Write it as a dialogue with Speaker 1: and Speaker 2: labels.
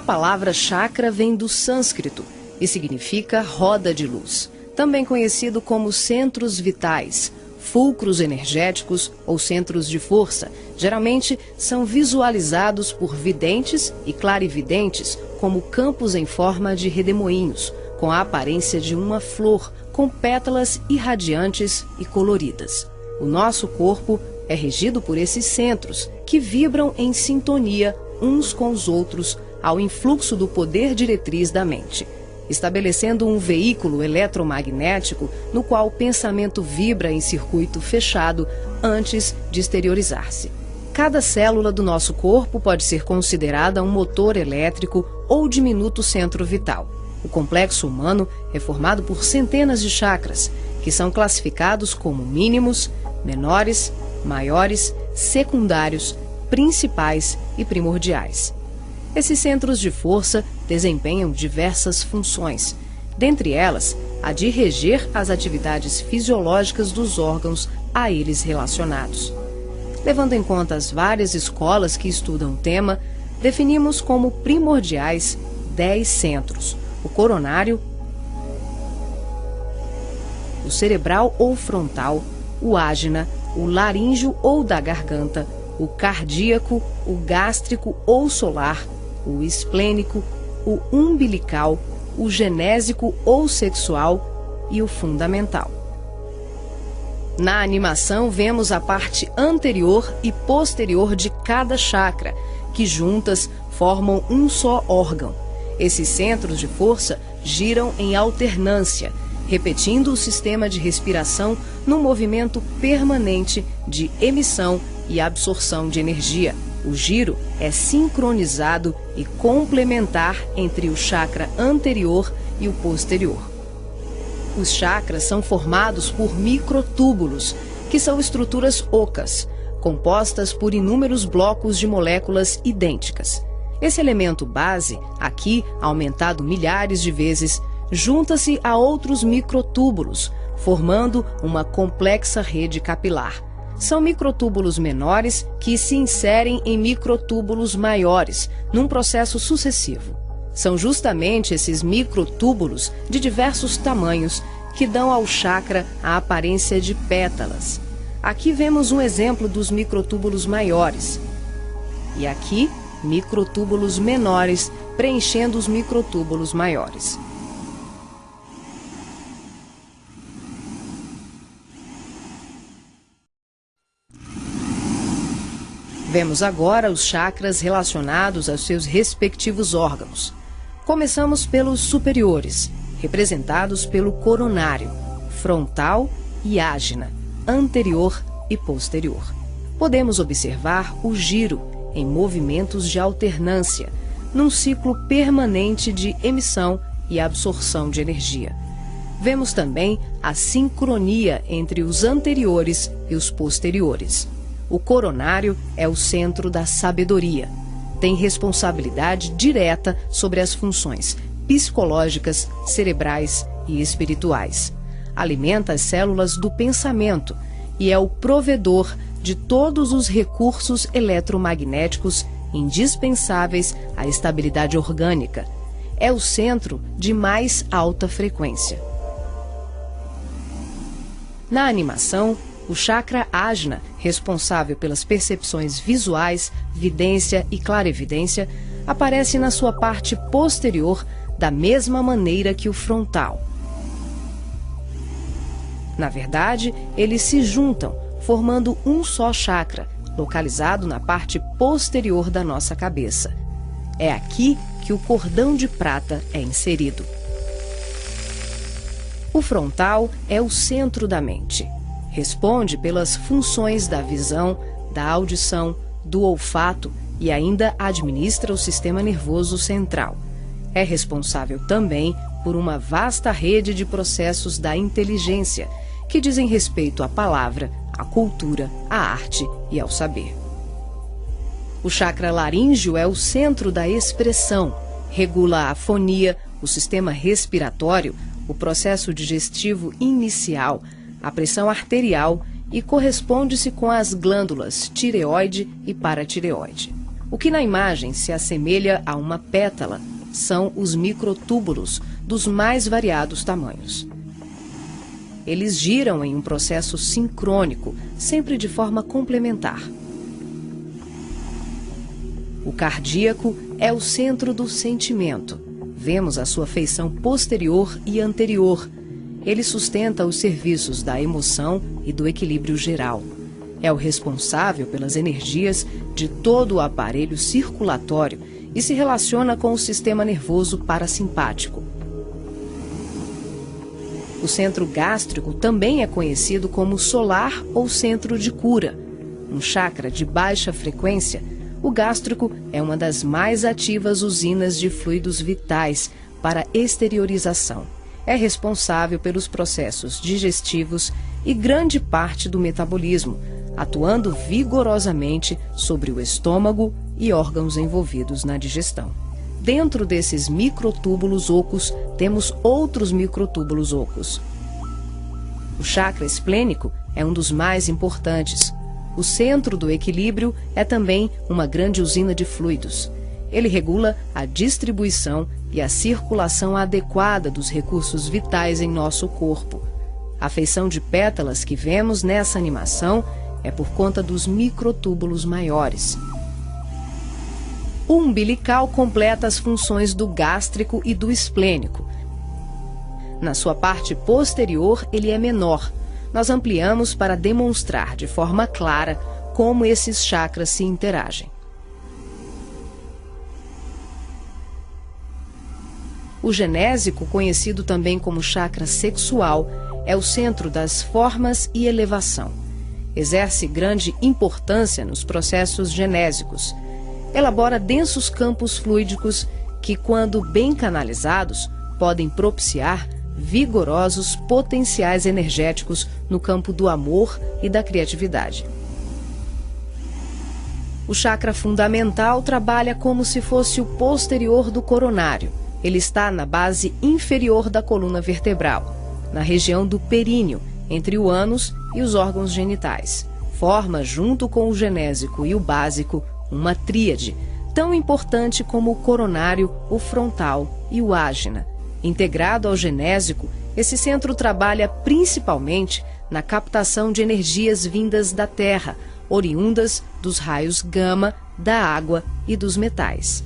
Speaker 1: palavra chakra vem do sânscrito e significa roda de luz, também conhecido como centros vitais, fulcros energéticos ou centros de força. Geralmente são visualizados por videntes e clarividentes como campos em forma de redemoinhos, com a aparência de uma flor, com pétalas irradiantes e coloridas. O nosso corpo é regido por esses centros, que vibram em sintonia uns com os outros ao influxo do poder diretriz da mente, estabelecendo um veículo eletromagnético no qual o pensamento vibra em circuito fechado antes de exteriorizar-se. Cada célula do nosso corpo pode ser considerada um motor elétrico ou diminuto centro vital. O complexo humano é formado por centenas de chakras, que são classificados como mínimos, menores, maiores, secundários, principais e primordiais. Esses centros de força desempenham diversas funções, dentre elas a de reger as atividades fisiológicas dos órgãos a eles relacionados. Levando em conta as várias escolas que estudam o tema, definimos como primordiais 10 centros: o coronário, o cerebral ou frontal, o ágina, o laríngeo ou da garganta, o cardíaco, o gástrico ou solar, o esplênico, o umbilical, o genésico ou sexual e o fundamental. Na animação, vemos a parte anterior e posterior de cada chakra, que juntas formam um só órgão. Esses centros de força giram em alternância, repetindo o sistema de respiração num movimento permanente de emissão e absorção de energia. O giro é sincronizado e complementar entre o chakra anterior e o posterior. Os chakras são formados por microtúbulos, que são estruturas ocas, compostas por inúmeros blocos de moléculas idênticas. Esse elemento base, aqui aumentado milhares de vezes, junta-se a outros microtúbulos, formando uma complexa rede capilar. São microtúbulos menores que se inserem em microtúbulos maiores, num processo sucessivo. São justamente esses microtúbulos de diversos tamanhos que dão ao chakra a aparência de pétalas. Aqui vemos um exemplo dos microtúbulos maiores. E aqui, microtúbulos menores preenchendo os microtúbulos maiores. Vemos agora os chakras relacionados aos seus respectivos órgãos. Começamos pelos superiores, representados pelo coronário, frontal e ágina, anterior e posterior. Podemos observar o giro em movimentos de alternância, num ciclo permanente de emissão e absorção de energia. Vemos também a sincronia entre os anteriores e os posteriores. O coronário é o centro da sabedoria. Tem responsabilidade direta sobre as funções psicológicas, cerebrais e espirituais. Alimenta as células do pensamento e é o provedor de todos os recursos eletromagnéticos indispensáveis à estabilidade orgânica. É o centro de mais alta frequência. Na animação, o chakra ágina, responsável pelas percepções visuais, vidência e clarevidência, aparece na sua parte posterior da mesma maneira que o frontal. Na verdade, eles se juntam, formando um só chakra, localizado na parte posterior da nossa cabeça. É aqui que o cordão de prata é inserido. O frontal é o centro da mente. Responde pelas funções da visão, da audição, do olfato e ainda administra o sistema nervoso central. É responsável também por uma vasta rede de processos da inteligência, que dizem respeito à palavra, à cultura, à arte e ao saber. O chakra laríngeo é o centro da expressão, regula a fonia, o sistema respiratório, o processo digestivo inicial, a pressão arterial e corresponde-se com as glândulas tireoide e paratireoide. O que na imagem se assemelha a uma pétala são os microtúbulos dos mais variados tamanhos. Eles giram em um processo sincrônico, sempre de forma complementar. O cardíaco é o centro do sentimento. Vemos a sua feição posterior e anterior. Ele sustenta os serviços da emoção e do equilíbrio geral. É o responsável pelas energias de todo o aparelho circulatório e se relaciona com o sistema nervoso parasimpático. O centro gástrico também é conhecido como solar ou centro de cura. Um chakra de baixa frequência, o gástrico é uma das mais ativas usinas de fluidos vitais para exteriorização. É responsável pelos processos digestivos e grande parte do metabolismo, atuando vigorosamente sobre o estômago e órgãos envolvidos na digestão. Dentro desses microtúbulos ocos, temos outros microtúbulos ocos. O chakra esplênico é um dos mais importantes. O centro do equilíbrio é também uma grande usina de fluidos. Ele regula a distribuição e a circulação adequada dos recursos vitais em nosso corpo. A feição de pétalas que vemos nessa animação é por conta dos microtúbulos maiores. O umbilical completa as funções do gástrico e do esplênico. Na sua parte posterior, ele é menor. Nós ampliamos para demonstrar de forma clara como esses chakras se interagem. O genésico, conhecido também como chakra sexual, é o centro das formas e elevação. Exerce grande importância nos processos genésicos. Elabora densos campos fluídicos que, quando bem canalizados, podem propiciar vigorosos potenciais energéticos no campo do amor e da criatividade. O chakra fundamental trabalha como se fosse o posterior do coronário. Ele está na base inferior da coluna vertebral, na região do períneo, entre o ânus e os órgãos genitais. Forma, junto com o genésico e o básico, uma tríade, tão importante como o coronário, o frontal e o ágina. Integrado ao genésico, esse centro trabalha principalmente na captação de energias vindas da Terra, oriundas dos raios gama, da água e dos metais.